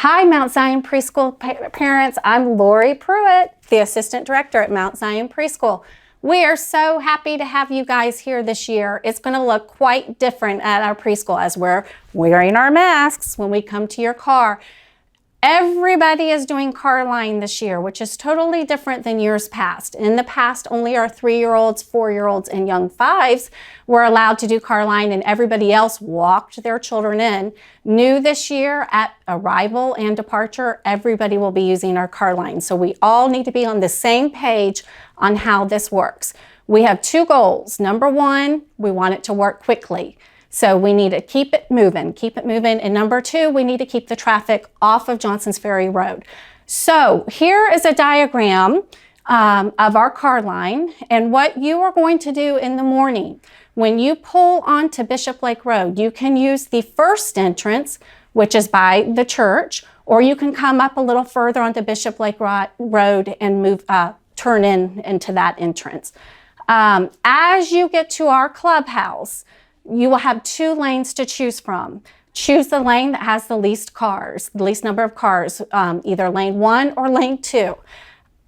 Hi, Mount Zion Preschool parents. I'm Lori Pruitt, the Assistant Director at Mount Zion Preschool. We are so happy to have you guys here this year. It's going to look quite different at our preschool as we're wearing our masks when we come to your car. Everybody is doing car line this year, which is totally different than years past. In the past, only our 3-year-olds, 4-year-olds, and young 5s were allowed to do car line, and everybody else walked their children in. New this year, at arrival and departure, everybody will be using our car line. So we all need to be on the same page on how this works. We have 2 goals. Number 1, we want it to work quickly. So we need to keep it moving. And number 2, we need to keep the traffic off of Johnson's Ferry Road. So here is a diagram of our car line and what you are going to do in the morning. When you pull onto Bishop Lake Road, you can use the first entrance, which is by the church, or you can come up a little further onto Bishop Lake Road and turn into that entrance. As you get to our clubhouse, you will have 2 lanes to choose from. Choose the lane that has the least number of cars, either lane 1 or lane 2.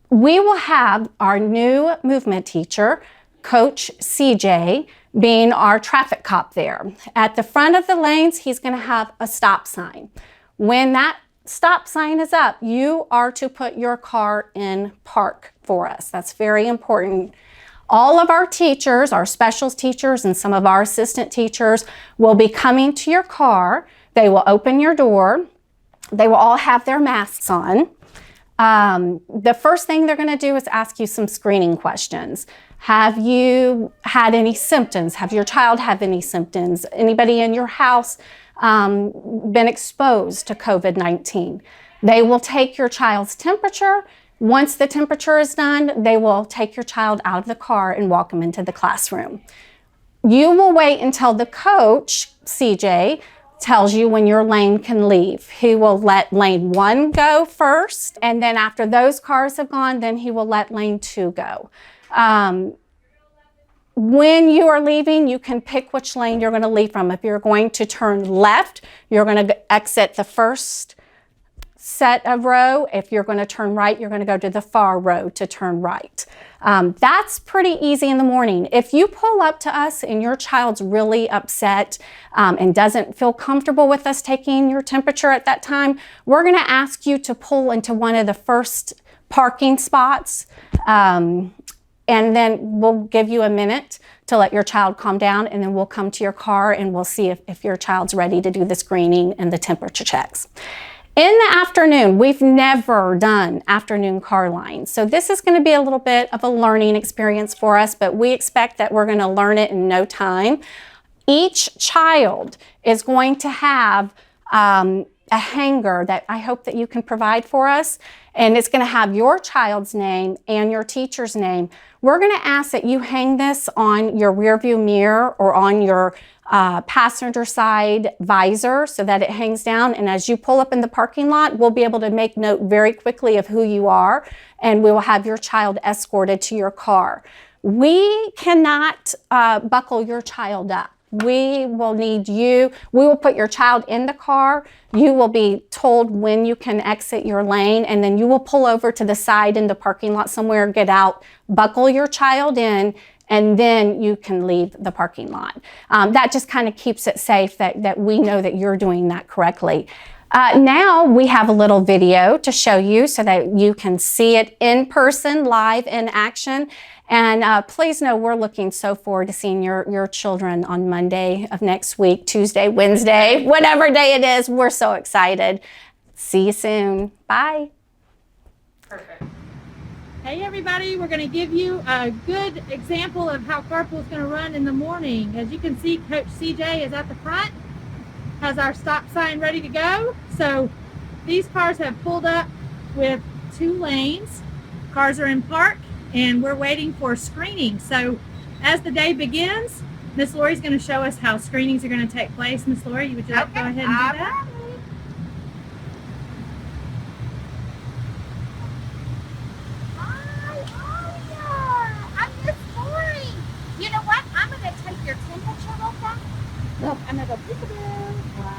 We will have our new movement teacher, Coach CJ, being our traffic cop there. At the front of the lanes, he's going to have a stop sign. When that stop sign is up, you are to put your car in park for us. That's very important. All of our teachers, our specials teachers, and some of our assistant teachers will be coming to your car. They will open your door. They will all have their masks on. The first thing they're going to do is ask you some screening questions. Have you had any symptoms? Have your child had any symptoms? Anybody in your house been exposed to COVID-19? They will take your child's temperature. Once the temperature is done, they will take your child out of the car and walk them into the classroom. You will wait until the coach, CJ, tells you when your lane can leave. He will let lane 1 go first, and then after those cars have gone, then he will let lane 2 go. When you are leaving, you can pick which lane you're going to leave from. If you're going to turn left, you're going to exit the first set of row. If you're going to turn right, you're going to go to the far row to turn right. That's pretty easy in the morning. If you pull up to us and your child's really upset and doesn't feel comfortable with us taking your temperature at that time, we're going to ask you to pull into one of the first parking spots, and then we'll give you a minute to let your child calm down, and then we'll come to your car and we'll see if your child's ready to do the screening and the temperature checks. In the afternoon, we've never done afternoon car lines. So this is going to be a little bit of a learning experience for us, but we expect that we're going to learn it in no time. Each child is going to have a hanger that I hope that you can provide for us, and it's going to have your child's name and your teacher's name. We're going to ask that you hang this on your rearview mirror or on your passenger side visor so that it hangs down, and as you pull up in the parking lot, we'll be able to make note very quickly of who you are, and we will have your child escorted to your car. We cannot buckle your child up. We will need you. We will put your child in the car. You will be told when you can exit your lane, and then you will pull over to the side in the parking lot somewhere, get out, buckle your child in, and then you can leave the parking lot. That just kind of keeps it safe that we know that you're doing that correctly. Now we have a little video to show you so that you can see it in person, live in action. And please know we're looking so forward to seeing your children on Monday of next week, Tuesday, Wednesday, whatever day it is. We're so excited. See you soon. Bye. Perfect. Hey everybody, we're going to give you a good example of how carpool is going to run in the morning. As you can see, Coach CJ is at the front, has our stop sign ready to go. So these cars have pulled up with 2 lanes. Cars are in park and we're waiting for screening. So as the day begins, Miss Lori's going to show us how screenings are going to take place. Miss Lori, would you like to go ahead and do that? You know what? I'm going to take your temperature real fast. Look, I'm going to go peekaboo. 1,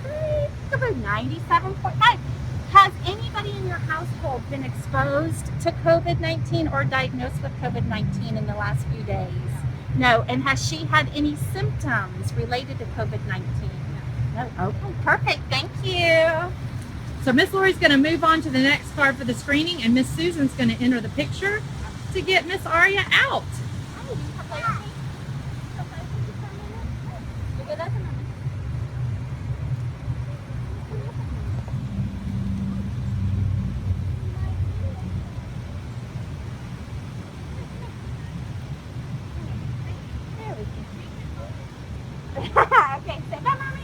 2, 3. Peekaboo. 97.5. Has anybody in your household been exposed to COVID-19 or diagnosed with COVID-19 in the last few days? No. And has she had any symptoms related to COVID-19? No. Okay, perfect. Thank you. So Miss Lori's going to move on to the next card for the screening, and Miss Susan's going to enter the picture to get Miss Aria out. Okay, say bye, Mommy.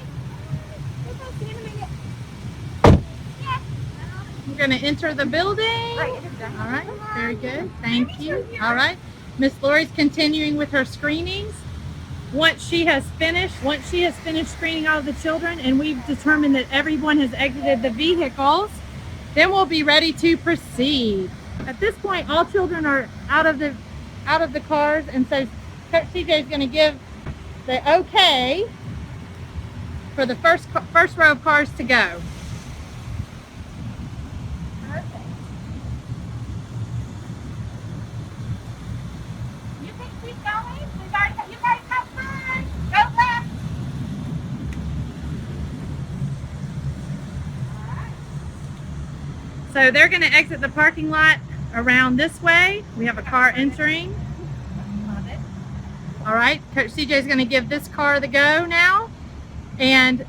See you in a minute. Yeah. We're going to enter the building. Right, it is done. All right, very good. Thank you. All right, Miss Lori's continuing with her screenings. Once she has finished screening all of the children and we've determined that everyone has exited the vehicles, then we'll be ready to proceed. At this point, all children are out of the cars, and so Coach CJ is going to give the okay for the first row of cars to go. Perfect. You can keep going. You guys have fun. Go left. All right. So they're going to exit the parking lot around this way. We have a car entering. Love it. All right, Coach CJ is going to give this car the go now, and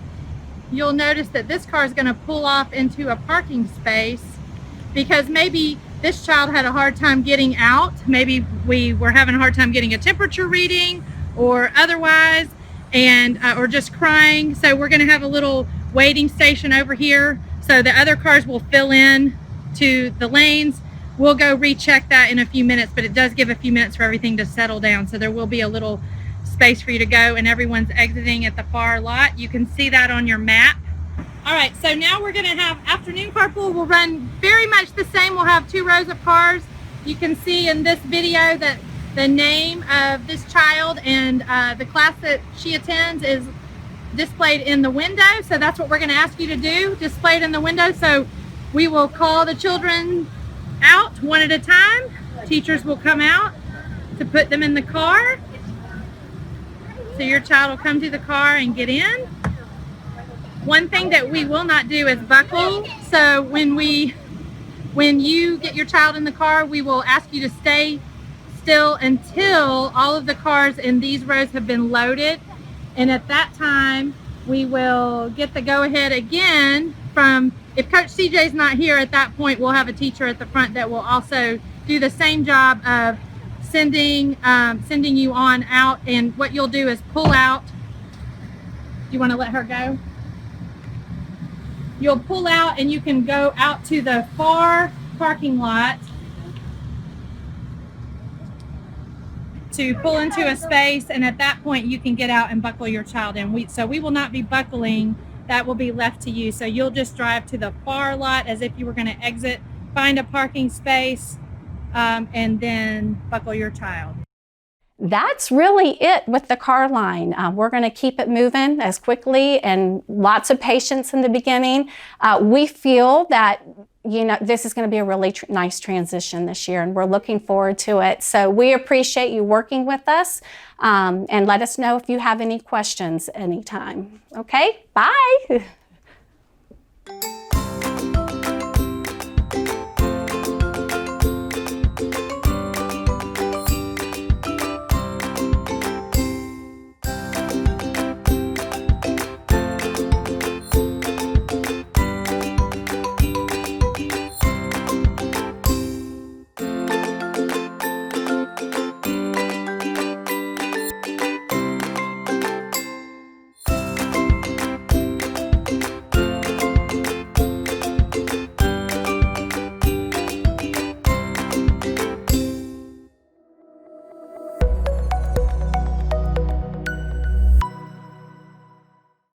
you'll notice that this car is going to pull off into a parking space because maybe this child had a hard time getting out. Maybe we were having a hard time getting a temperature reading or otherwise, and or just crying. So we're going to have a little waiting station over here so the other cars will fill in to the lanes. We'll go recheck that in a few minutes, but it does give a few minutes for everything to settle down. So there will be a little space for you to go, and everyone's exiting at the far lot. You can see that on your map. All right, so now we're going to have afternoon carpool. We'll run very much the same. We'll have 2 rows of cars. You can see in this video that the name of this child and the class that she attends is displayed in the window. So that's what we're going to ask you to do, displayed in the window. So we will call the children out one at a time. Teachers will come out to put them in the car. So your child will come to the car and get in. One thing that we will not do is buckle. So when you get your child in the car, we will ask you to stay still until all of the cars in these rows have been loaded. And at that time, we will get the go-ahead again from, if Coach CJ's not here at that point, we'll have a teacher at the front that will also do the same job of sending you on out. And what you'll do is pull out. You want to let her go? You'll pull out and you can go out to the far parking lot to pull into a space, and at that point you can get out and buckle your child in. So we will not be buckling. That will be left to you. So you'll just drive to the far lot as if you were going to exit, find a parking space, and then buckle your child. That's really it with the car line. We're going to keep it moving as quickly, and lots of patience in the beginning. We feel that, you know, this is going to be a really nice transition this year, and we're looking forward to it. So we appreciate you working with us, and let us know if you have any questions anytime. Okay, bye.